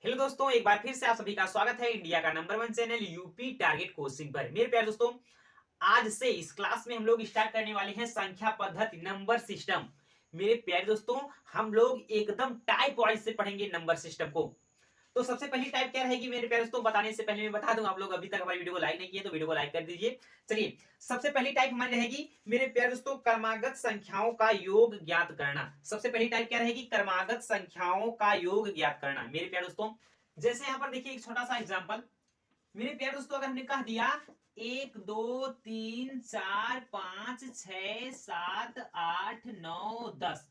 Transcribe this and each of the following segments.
Hello दोस्तों, एक बार फिर से आप सभी का स्वागत है इंडिया का number one channel UP target coaching पर। मेरे प्यारे दोस्तों, आज से इस क्लास में हम लोग स्टार्ट करने वाले हैं संख्या पद्धति नंबर सिस्टम। मेरे प्यारे दोस्तों, हम लोग एकदम टाइप वाइज से पढ़ेंगे नंबर सिस्टम को। तो सबसे पहली टाइप क्या रहेगी मेरे प्यारे दोस्तों, बताने से पहले मैं बता दूं, आप लोग अभी तक हमारी वीडियो को लाइक नहीं किए तो वीडियो को लाइक कर दीजिए। चलिए, सबसे पहली टाइप हमारी रहेगी मेरे प्यारे दोस्तों, क्रमागत संख्याओं का योग ज्ञात करना। सबसे पहली टाइप क्या रहेगी? क्रमागत संख्याओं का योग ज्ञात करना। मेरे प्यारे दोस्तों, जैसे यहां पर देखिए एक छोटा सा एग्जांपल। मेरे प्यारे दोस्तों, अगर हमने कह दिया 1 2 3 4 5 6 7 8 9 10,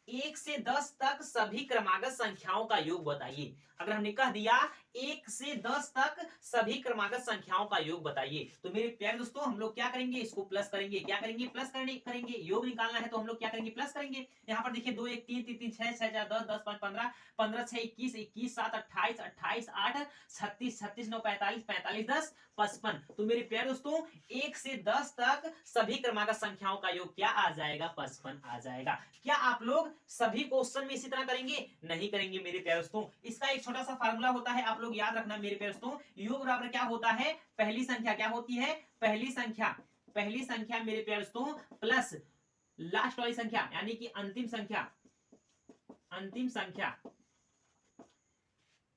1 से 10 तक सभी क्रमागत संख्याओं का योग बताइए। अगर हमने कह दिया 1 से 10 तक सभी क्रमागत संख्याओं का योग बताइए, तो मेरे प्यारे दोस्तों हम लोग क्या करेंगे? इसको प्लस करेंगे। क्या करेंगे? प्लस करेंगे। योग निकालना है तो हम लोग क्या करेंगे? प्लस करेंगे। यहाँ पर देखिए 2 1 3 3 3 6 6 4 10 10 5 15 15 6 21 21 7 28 28 8 36 36 9 45 45 10 55। तो मेरे प्यारे दोस्तों 1 से 10 तक सभी क्रमागत संख्याओं का योग क्या आ जाएगा? 55 आ जाएगा। क्या आप लोग सभी क्वेश्चन में इसी तरह करेंगे? नहीं करेंगे मेरे प्यारे दोस्तों। इसका एक छोटा सा फार्मूला होता है, आप लोग याद रखना मेरे प्यारे दोस्तों। योग बराबर क्या होता है? पहली संख्या क्या होती है? पहली संख्या मेरे प्यारे दोस्तों प्लस लास्ट वाली संख्या, यानी कि अंतिम संख्या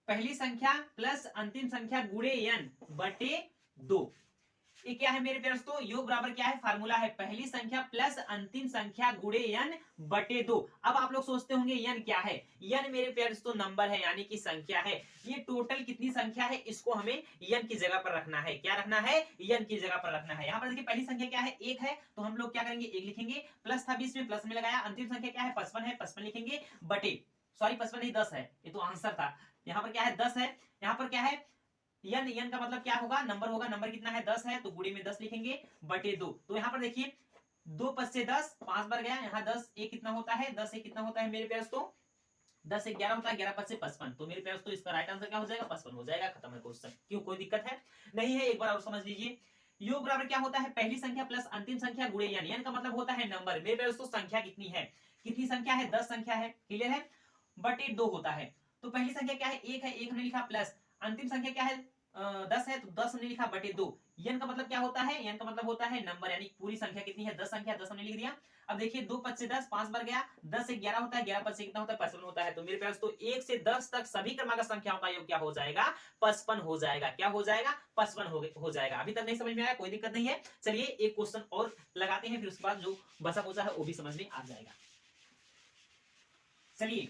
पहली संख्या प्लस अंतिम संख्या गुणे n बटे 2। ये क्या है मेरे प्यारे दोस्तों? योग बराबर क्या है? फार्मूला है पहली संख्या प्लस अंतिम संख्या गुणे n बटे 2। अब आप लोग सोचते होंगे n क्या है? n मेरे प्यारे दोस्तों नंबर है, यानी कि संख्या है। ये टोटल कितनी संख्या है, इसको हमें n की जगह पर रखना है। क्या रखना है? n की जगह पर रखना है। यहाँ पर देखिए पहली संख्या क्या है? 1 है, तो हम लोग क्या करेंगे? 1 लिखेंगे। प्लस था बीच में, प्लस में लगाया। अंतिम संख्या क्या है? 55 है, 55 लिखेंगे बटे, सॉरी 55 नहीं 10 है, ये तो आंसर था। यहाँ पर क्या है? 10 है। यहाँ पर क्या है? यन का मतलब क्या होगा? नंबर होगा। नंबर कितना है? 10 है, तो गुणे में 10 लिखेंगे बटे 2। तो यहाँ पर देखिए 2 5 से 10, 5 बार गया। यहाँ 10 एक कितना होता है? 10 एक कितना होता है मेरे प्यारे दोस्तों? 10 एक 11 होता है, 11 5 से 55। तो मेरे प्यारे दोस्तों इसका राइट आंसर क्या हो जाएगा? 55 हो जाएगा। खत्म है क्वेश्चन। क्यों, कोई दिक्कत है? नहीं है। एक बार और समझ लीजिए। योग बराबर क्या होता है? पहली संख्या प्लस अंतिम संख्या गुणे n। n का मतलब होता है नंबर। मेरे प्यारे दोस्तों संख्या कितनी है? कितनी संख्या है? 10 संख्या है। क्लियर है? बटे 2 होता है। तो पहली संख्या क्या है? 1 है, 1 हमने लिखा प्लस अंतिम संख्या क्या है? 10 है, तो 10 हमने लिखा बटे 2। n का मतलब क्या होता है? n का मतलब होता है नंबर, यानी पूरी संख्या कितनी है? 10 संख्या, 10 हमने लिख दिया। अब देखिए 2 5 से 10, 5 बार गया। 10 से 11 होता है, 11 5 से कितना होता है? 55 होता है। तो मेरे पास तो 1 से 10 तक सभी क्रमागत संख्याओं का योग क्या हो जाएगा? 55 हो जाएगा। क्या हो जाएगा? 55 हो जाएगा। अभी तक नहीं समझ में आया? कोई दिक्कत नहीं है। चलिए एक क्वेश्चन और लगाते हैं, फिर उसके बाद जो बचा पूछा है वो भी समझ में आ जाएगा। चलिए,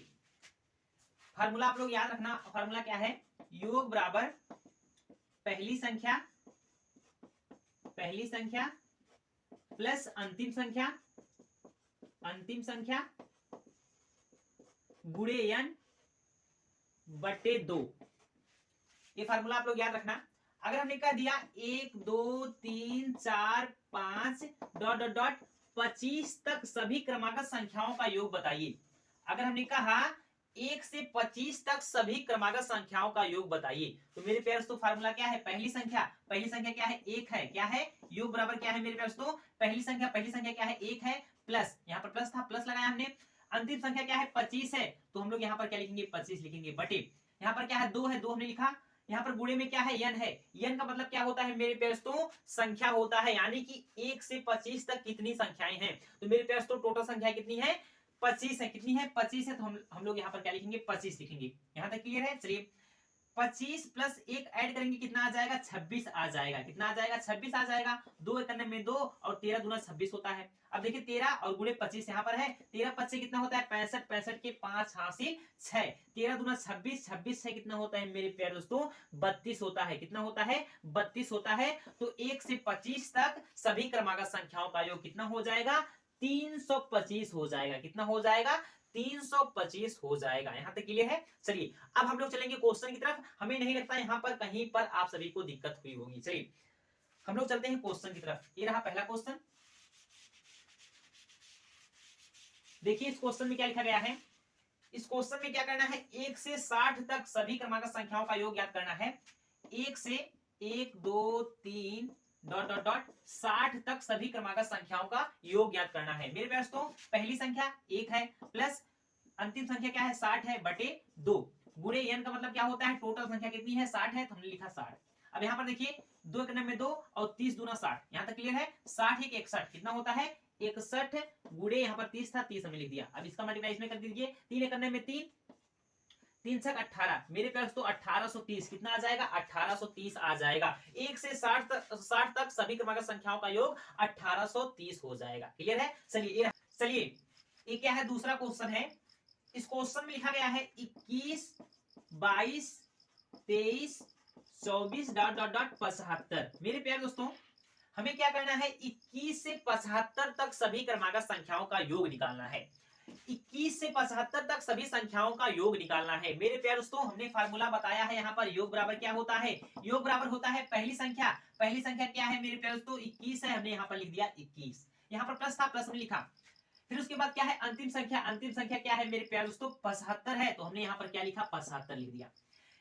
फार्मूला आप लोग याद रखना। फार्मूला क्या है? योग बराबर पहली संख्या प्लस अंतिम संख्या गुणे n बटे 2। ये फार्मूला आप लोग याद रखना। अगर हमने कह दिया 1 2 3 4 5 डॉट डॉट डॉट 25 तक सभी क्रमागत संख्याओं का योग बताइए। अगर हमने कहा 1 से 25 तक सभी क्रमागत संख्याओं का योग बताइए, तो मेरे प्यारे दोस्तों फार्मूला क्या है? पहली संख्या क्या है? 1 है। क्या है? योग बराबर क्या है मेरे प्यारे दोस्तों? पहली संख्या क्या है? 1 है, प्लस यहाँ पर प्लस था, प्लस लगाया हमने। अंतिम संख्या क्या है? 25 है, तो हम लोग यहाँ पर क्या लिखेंगे? 25 लिखेंगे बटे, यहाँ पर क्या है? 2 है, 2 हमने लिखा। यहाँ पर गुणे में क्या है? n है। n का मतलब क्या होता है मेरे प्यारे दोस्तों? संख्या होता है, यानी कि 1 से 25 तक कितनी संख्याएं हैं। तो मेरे प्यारे दोस्तों टोटल संख्या कितनी है? 25 है। कितनी है? 25 है, तो हम लोग यहाँ पर क्या लिखेंगे? 25 लिखेंगे। यहाँ तक क्लियर है? चलिए, 25 प्लस 1 ऐड करेंगे, कितना आ जाएगा? 26 आ जाएगा। कितना आ जाएगा? 26 आ जाएगा। 2 करने में 2 और 13 दूना 26 होता है। अब देखिए 13 और गुणे 25 यहाँ पर है। 13 5 से कितना होता है? 65, 65 के 5 हासिल 6, 13 दूना 26, 26 से कितना होता है मेरे प्यारे दोस्तों? 32 होता है। कितना होता है? 32 होता है। तो 1 से 25 तक सभी क्रमागत संख्याओं का योग कितना हो जाएगा? 325 हो जाएगा। कितना हो जाएगा? 325 हो जाएगा। यहां तक क्लियर है? चलिए, अब हम लोग चलेंगे क्वेश्चन की तरफ। हमें नहीं लगता यहां पर कहीं पर आप सभी को दिक्कत हुई होगी। चलिए हम लोग चलते हैं क्वेश्चन की तरफ। ये रहा पहला क्वेश्चन। देखिए इस क्वेश्चन में क्या लिखा गया है। इस क्वेश्चन में क्या करना है? 1 से 60 तक सभी क्रमागत संख्याओं का योग ज्ञात करना है। 1 से 1 2 3 डॉट डॉट डॉट 60 तक सभी क्रमागत संख्याओं का योग ज्ञात करना है। मेरे पास तो पहली संख्या 1 है, प्लस अंतिम संख्या क्या है? 60 है बटे 2। गुणे n का मतलब क्या होता है, टोटल संख्या कितनी है 60 है, तो हमने लिखा 60। अब यहाँ पर देखिए 2 एक में 2 और 30 दूना 60, यहाँ तक क्लियर है। 60 एक 61 कितना होता है 61 गुणे यहाँ पर 30 था, 30 हमने लिख दिया। अब इसका मल्टीप्लाई इसमें कर दीजिए, 3 एक में 3, 3 छक 18, मेरे पास तो 1830 कितना आ जाएगा 1830 आ जाएगा। 1 से 60 तक सभी क्रमांक संख्याओं का योग 1830 हो जाएगा। क्लियर है। चलिए ये क्या है, दूसरा क्वेश्चन है। इस क्वेश्चन में लिखा गया है 21 22 23 24 डॉट डॉट डॉट 75। मेरे प्यारे दोस्तों हमें क्या करना है, 21 से 75 तक सभी क्रमांक संख्याओं का योग निकालना है। 21 से 75 तक सभी संख्याओं का योग निकालना है। मेरे प्यारे दोस्तों हमने फार्मूला बताया है, यहाँ पर योग बराबर क्या होता है, योग बराबर होता है पहली संख्या क्या है मेरे प्यारे दोस्तों 21 है, हमने यहाँ पर लिख दिया 21, यहाँ पर प्लस था प्लस में लिखा। फिर उसके बाद क्या है अंतिम संख्या क्या है मेरे प्यारे दोस्तों 75 है, तो हमने यहाँ पर क्या लिखा 75 लिख दिया।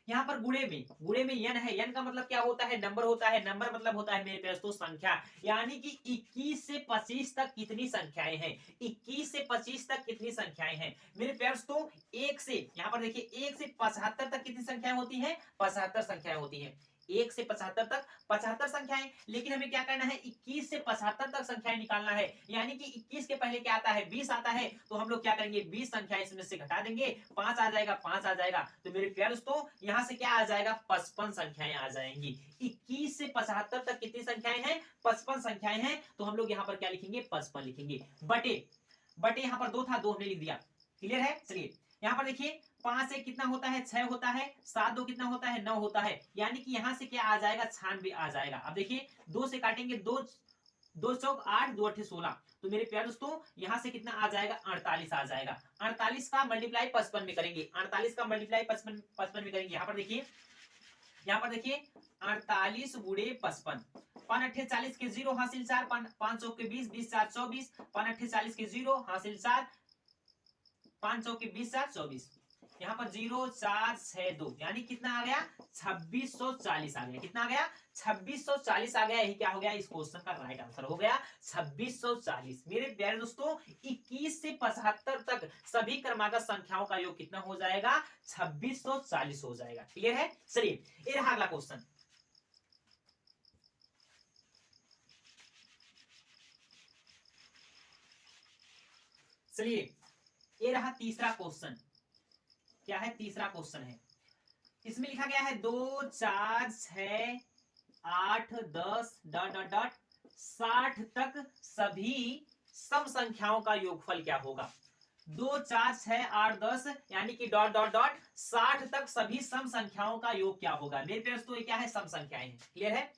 यहाँ पर गुणे में n है, n का मतलब क्या होता है, नंबर होता है, नंबर मतलब होता है मेरे प्यारे दोस्तों संख्या। यानी कि 21 से 25 तक कितनी संख्याएं हैं, 21 से 25 तक कितनी संख्याएं हैं मेरे प्यारे दोस्तों। 1 से यहाँ पर देखिए 1 से 75 तक कितनी संख्याएं होती हैं, 75 संख्याएं होती हैं। 1 से 75 तक 75 संख्याएं, लेकिन हमें क्या करना है 21 से 75 तक संख्याएं निकालना है। यानी कि 21 के पहले क्या आता है 20 आता है, तो हम लोग क्या करेंगे 20 संख्याएं इसमें से घटा देंगे, 5 आ जाएगा 5 आ जाएगा। तो मेरे प्यारे दोस्तों यहाँ से क्या आ जाएगा 55 संख्याएं आ जाएंगी। 21 से 75 तक कितनी संख्याएं हैं 55 संख्याएं हैं, तो हम लोग यहाँ पर क्या लिखेंगे 55 लिखेंगे। बटे यहाँ पर 2 था 2 हमने लिख दिया। क्लियर है। चलिए यहाँ पर देखिए 5 से कितना होता है 6 होता है, 7 2 कितना होता है 9 होता है, यानी कि यहाँ से क्या आ जाएगा 96 आ जाएगा। अब देखिए 2 से काटेंगे 2 चौक 8 2 अट्ठे 16, तो मेरे प्यारे दोस्तों यहाँ से कितना आ जाएगा 48 आ जाएगा। 48 का मल्टीप्लाई 55 में करेंगे, 48 का मल्टीप्लाई 55 में करेंगे। यहाँ पर देखिए 48 गुणे 55, 5 अट्ठे 40 के 0 हासिल 4, 5 चौक के 20, 20 4 24, 5 अट्ठे 40 के 0 हासिल 4, 5 चौक के 20 4 24, यहाँ पर 0 4 6 2, यानी कितना आ गया 2640 आ गया। कितना आ गया 2640 आ गया। यही क्या हो गया इस क्वेश्चन का राइट आंसर हो गया 2640। मेरे प्यारे दोस्तों 21 से 75 तक सभी क्रमांक संख्याओं का योग कितना हो जाएगा 2640 हो जाएगा। क्लियर है। चलिए ये रहा अगला क्वेश्चन। चलिए ये रहा तीसरा क्वेश्चन। क्या है तीसरा क्वेश्चन है, इसमें लिखा गया है 2 4 6 8 10 डॉट डॉट डॉट 60 तक सभी सम संख्याओं का योगफल क्या होगा। 2 4 6 8 10 यानी कि डॉट डॉट डॉट 60 तक सभी सम संख्याओं का योग क्या होगा। मेरे प्यारे दोस्तों ये क्या है सम संख्याएं हैं। क्लियर है।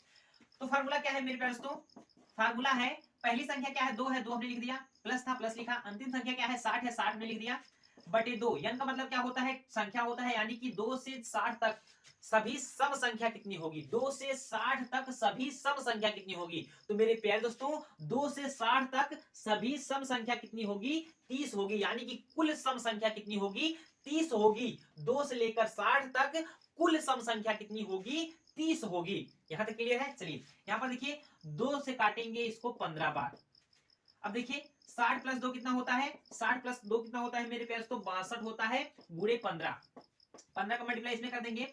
तो फार्मूला क्या है मेरे प्यारे दोस्तों, फार्मूला है पहली संख्या क्या है 2 है, 2 हमने लिख दिया, प्लस था प्लस लिखा। अंतिम संख्या क्या है 60 है, 60 में लिख दिया, बटे 2। n का मतलब क्या होता है संख्या होता है, यानी कि 2 से 60 तक सभी सम संख्या कितनी होगी, 2 से 60 तक सभी सम संख्या कितनी होगी। तो मेरे प्यारे दोस्तों 2 से 60 तक सभी सम संख्या कितनी होगी 30 होगी, यानी कि कुल सम संख्या कितनी होगी 30 होगी। 2 से लेकर 60 तक कुल सम संख्या कितनी होगी 30 होगी। यहां तक क्लियर है। चलिए यहां पर देखिए 2 से काटेंगे इसको 15 बार। अब देखिए 60 प्लस 2 कितना होता है, 60 प्लस 2 कितना होता है मेरे प्यारे तो 62 होता है, गुणे 15। 15 का मल्टीप्लाई इसमें कर देंगे,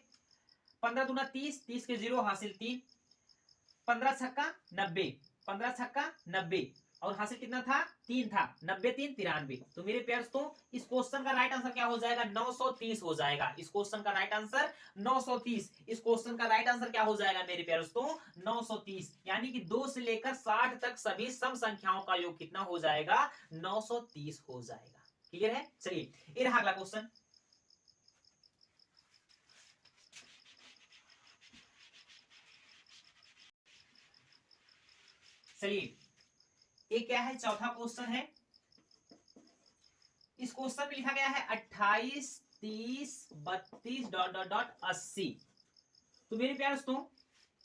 15 दूना 30, 30 के 0 हासिल 3, 15 छक्का 90, 15 छक्का 90 और हासिल कितना था 3 था, 90 3 93। तो मेरे प्यारे दोस्तों इस क्वेश्चन का राइट आंसर क्या हो जाएगा 930 हो जाएगा। इस क्वेश्चन का राइट आंसर 930। इस क्वेश्चन का राइट आंसर क्या हो जाएगा मेरे प्यारे दोस्तों 930, यानी कि 2 से लेकर 60 तक सभी सम संख्याओं का योग कितना हो जाएगा 930 हो जाएगा। क्लियर है। चलिए ये रहा अगला क्वेश्चन। चलिए ये क्या है चौथा क्वेश्चन है। इस क्वेश्चन में लिखा गया है 28 30 32 डॉट डॉट डॉट 80। तो मेरे प्यारे दोस्तों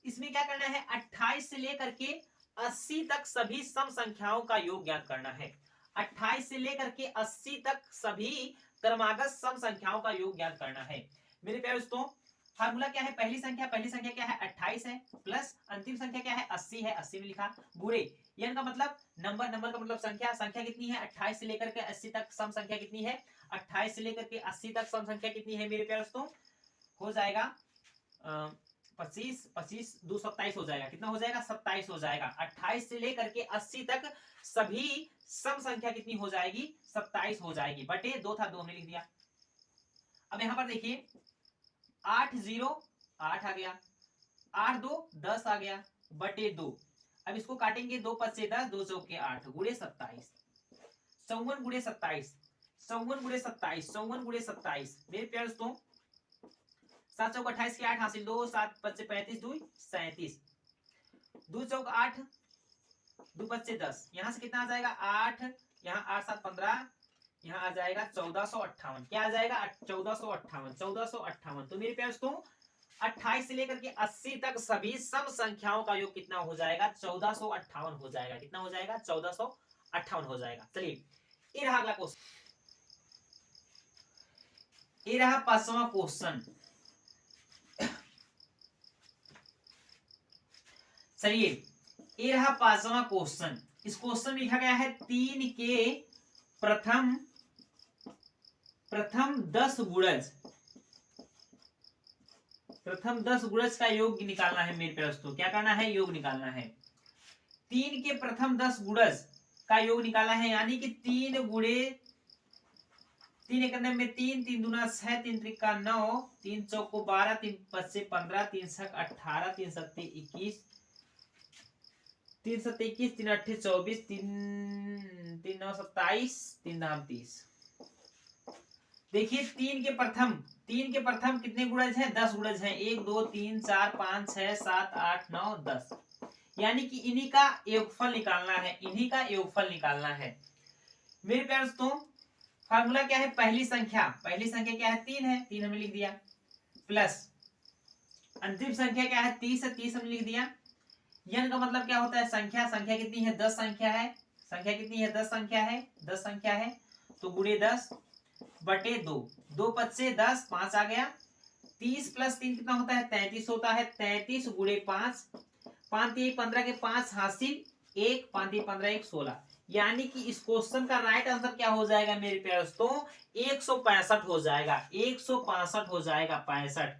इसमें क्या करना है 28 से लेकर के 80 तक सभी सम संख्याओं का योग ज्ञात करना है। 28 से लेकर के 80 तक सभी क्रमागत सम संख्याओं का योग ज्ञात करना है। मेरे प्यारे दोस्तों फार्मूला क्या है, पहली संख्या क्या है 28 है, प्लस अंतिम संख्या क्या है 80 है, 80 में लिखा, गुणे n का मतलब नंबर, नंबर का मतलब संख्या, संख्या कितनी है 28 से लेकर के 80 तक, सम संख्या कितनी है 28 से लेकर के 80 तक सम संख्या कितनी है मेरे प्यारे दोस्तों, हो जाएगा 25 25 2 27 हो जाएगा, कितना हो जाएगा 27 हो जाएगा। 28 से लेकर के 80 तक सभी सम संख्या कितनी हो जाएगी 27 हो जाएगी, बटे 2 था 2 हमने लिख दिया। अब यहां पर देखिए 8 0 8 आ गया, 8 2 10 आ गया, बटे 2। अब इसको काटेंगे, 2 5 से 10, 2 चौके 8 गुणे 27, 54 गुणे 27, 54 गुणे 27, 54 गुणे 27 मेरे प्यारे दोस्तों, 7 चौक 28 के 8 हासिल 2, 7 5 से 35 2 37, 2 चौक 8, 2 5 से 10, यहां से कितना आ जाएगा 8, यहाँ 8 7 15, यहाँ आ जाएगा 1458, क्या आ जाएगा 1458, 1458। तो मेरे प्यारे दोस्तों 28 से लेकर के 80 तक सभी सम संख्याओं का योग कितना हो जाएगा 1458 हो जाएगा, कितना हो जाएगा 1458 हो जाएगा। चलिए ये रहा अगला क्वेश्चन, ये रहा 5वां क्वेश्चन। चलिए ये रहा 5वां क्वेश्चन। इस क्वेश्चन में लिखा गया है 3 के प्रथम 10 गुणज, प्रथम 10 गुणज का योग निकालना है मेरे प्यारे दोस्तों, क्या करना है योग निकालना है। 3 के प्रथम 10 गुणज का योग निकालना है, यानी कि 3 गुणे 3 एक 3, 3 दूना 6, 3 त्रिका 9, 3 चौको 12, 3 5 से 15, 3 छक 18, 3 सत्ते 21, 3 7 21, 3 8 24, 3 9 27, 3 दाम 30। देखिए 3 के प्रथम कितने गुणज हैं 10 गुणज हैं, 1 2 3 4 5 6 7 8 9 10, यानी कि इन्हीं का योगफल निकालना है, इन्हीं का योगफल निकालना है मेरे प्यारे दोस्तों। फार्मूला क्या है, पहली संख्या क्या है 3 है, 3 हमने लिख दिया, प्लस अंतिम संख्या क्या है 30 है, 30 हमने लिख दिया। n का मतलब क्या होता है संख्या, संख्या कितनी है 10 संख्या है, संख्या कितनी है 10 संख्या है, 10 संख्या है, तो गुणे 10 बटे 2, 2 5 से 10, 5 आ गया, 30 प्लस 3 कितना होता है 33 होता है, 33 गुणे 5, 5 3 15 के 5 हासिल 1, 5 3 15 1 16, यानी कि इस क्वेश्चन का राइट आंसर क्या हो जाएगा मेरे प्यारे दोस्तों 165 हो जाएगा, 165 हो जाएगा, 65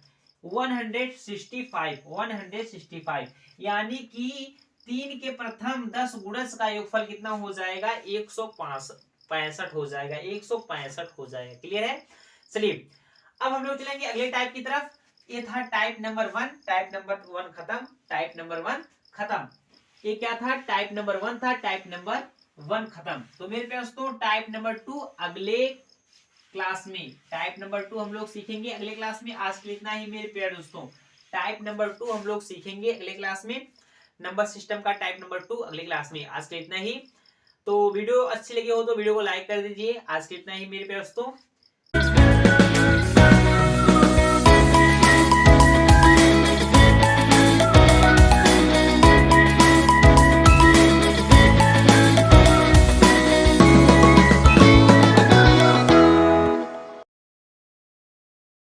165, यानी कि 3 के प्रथम 10 गुणज का योगफल कितना हो जाएगा 165 हो जाएगा, 165 हो जाएगा। क्लियर है। चलिए अब हम लोग चलेंगे अगले टाइप की तरफ। ये था टाइप नंबर 1, टाइप नंबर 1 खत्म, टाइप नंबर 1 खत्म। ये क्या था टाइप नंबर 1 था, टाइप नंबर 1 खत्म। तो मेरे प्यारे दोस्तों टाइप नंबर 2 अगले क्लास में, टाइप नंबर 2 हम लोग सीखेंगे अगले क्लास में। आज के इतना ही मेरे प्यारे दोस्तों, टाइप नंबर 2 हम लोग सीखेंगे अगले क्लास में, नंबर सिस्टम का टाइप नंबर 2 अगले क्लास में। आज के इतना ही। तो वीडियो अच्छी लगी हो तो वीडियो को लाइक कर दीजिए। आज के इतना ही मेरे प्यारे दोस्तों।